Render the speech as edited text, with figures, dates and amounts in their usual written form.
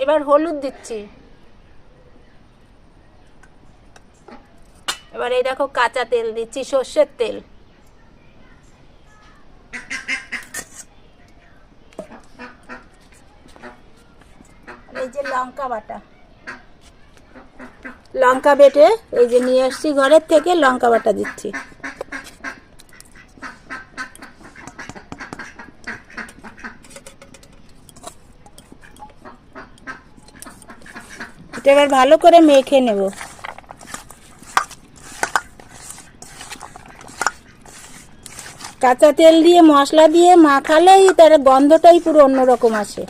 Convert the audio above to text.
এবার হলুদ দিচ্ছি। এবার এই দেখো কাঁচা তেল দিচ্ছি, সর্ষের তেল। এই যে লঙ্কা বাটা, লঙ্কা বেটে এই যে নিয়ে আসছি ঘরের থেকে, লঙ্কা বাটা দিচ্ছি। এটা এবার ভালো করে মেখে নেব। কাঁচা তেল দিয়ে মশলা দিয়ে মাখালেই তার গন্ধটাই পুরো অন্যরকম আসে।